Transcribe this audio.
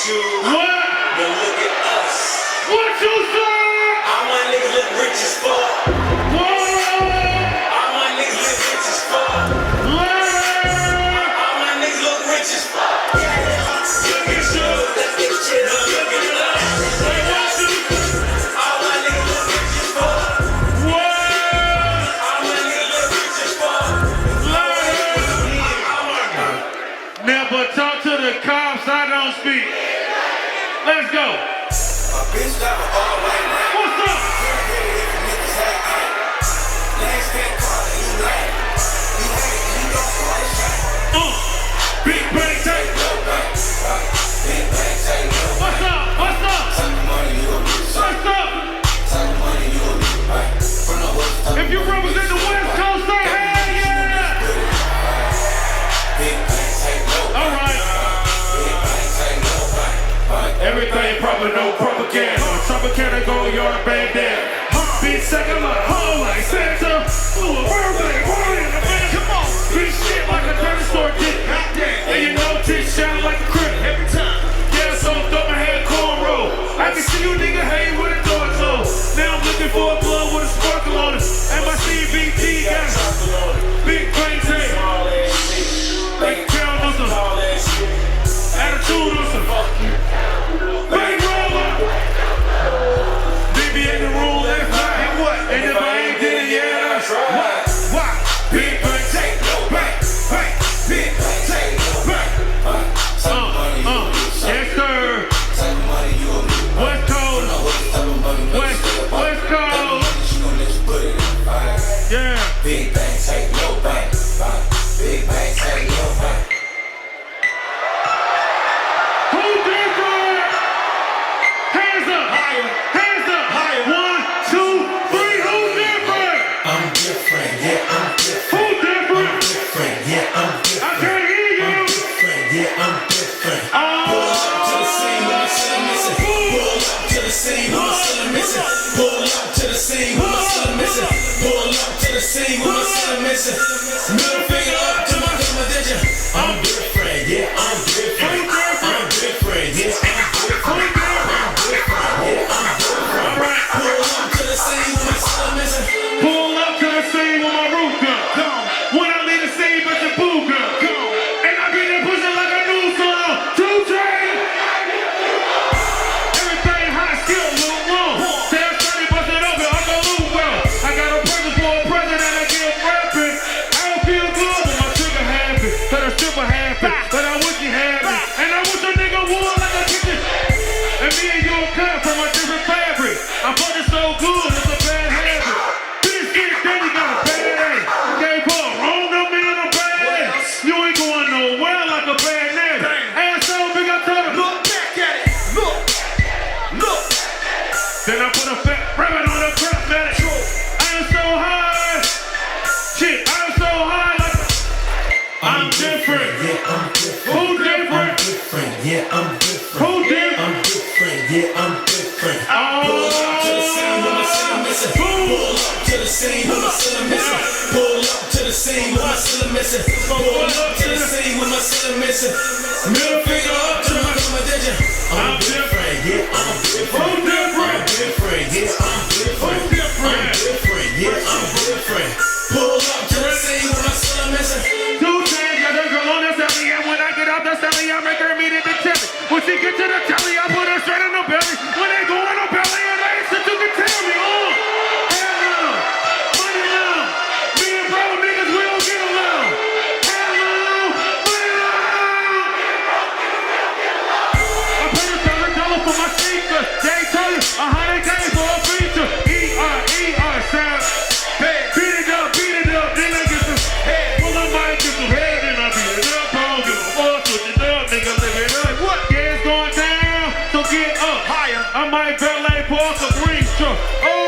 you. What? But look at us. What you say? All my niggas look rich as fuck. What? All my niggas look rich as fuck. All my niggas look rich as fuck. Look at you. Let's get shit up. Look at us. All my niggas look rich as fuck. What? All my niggas look rich as fuck. Never talk to the cops, I don't speak. Let's go. My bitch got an all white rap. What's up? Last that car, he like. He hate, he gon' fly shot. Big bang take. No bank. Big bank, take no bank. What's up? What's up? Type of money you a bitch. What's up? Type of money you a bitch. Right. From the west type If you represent the West Coast, say hell yeah! Big bank, take no bank. All right. Big bank, take no bank. Everything proper, no propaganda. Tropicana, go yard bandana. Bitch, second like home like Santa. Full of birthday, party in the band. Come on. Bitch, shit like a dirty store dick. And you know, tits shine like a critic. Every time. Yeah, so throw my head cornrow. I can see you nigga hang with a door closed. Now I'm looking for a glove with a sparkle on it. And my CBT got big brain tape. Like count on some attitude on some big roller. BB in the room, that's right. And if I ain't did it, yeah, that's right. Why? Big brain tape, no bank, bank, big brain tape, no bank. Yes, sir. Type of money you a bitch. West Coast. West Coast. She gon' let you put it in the fire. Yeah. Big bang, take no bank. Big bang, take no bank. Who different? Hands up. Hands up. 1, 2, 3. Who different? I'm different, yeah, I'm different. Who different? Different, yeah, I'm I different. can't hear you. I'm different, yeah, I'm different. Oh. Pull up to the scene when I'm still missing. Pull up to the scene when I'm still missing. Pull up to the scene when I'm still missing. Pull up to the scene when I'm still missing. Middle finger up to my competition. I'm different, yeah, I'm different. I'm different, yeah, I'm different. I'm different, yeah, I'm different. Pull up to the scene when I'm still missing. Pull up to the scene with my roof gun. When I leave the scene, but the boo gun. And I be there pushing like a new song. 2 chain. Everything hot, skill, look wrong. Tell 30, bust it open, I go loot well. I got a present for a president, I get rapping. I don't feel good, but my trigger happy. But I super happy, but I wish he had me. And I wish a nigga would like a kitchen. And me and you cut from a different fabric. I put it so good, it's a bad habit. This shit, then you got a bad ass. Can't put a wrong number in a bad ass. You ain't going nowhere like a bad nigga. Ass so big, I told him, look back at it. Look. Then I put a fat rabbit on the crap, man. I am so high. Shit, I'm so high like I'm different. Yeah, I'm different. Who different? Different, yeah, I'm different. Who different? I'm different, yeah, I'm different. Oh. Pull up to the scene when my still missing. Pull up to the scene when my still missing. Pull up to the scene when my still missing. Pull up to the scene when my still missing. Middle finger up to my competition. I'm different, yeah, I'm different. Who different? I'm different, yeah, I'm different. Who different? I'm different, yeah, I'm different. Pull up to the scene when my still missing. 2 chains, got the girl on the celly. And when I get out the celly, I make her meet at the telly. When she get to the telly, I put her straight in the belly. When they go in the belly, and they said you can tell me, hell no, money no. Me and bro niggas, we don't get along. Hell no, money no. I paid $1,000 for my sneakers. They tell you $100K for a feature. E-R, sound. Beat it up, then I get some head. Pull up, might get some head, then I beat it up. I don't give a fuck, switch it up, nigga, live it up. Yeah, it's going down, so get up. Higher. I might valet park a green truck. Oh,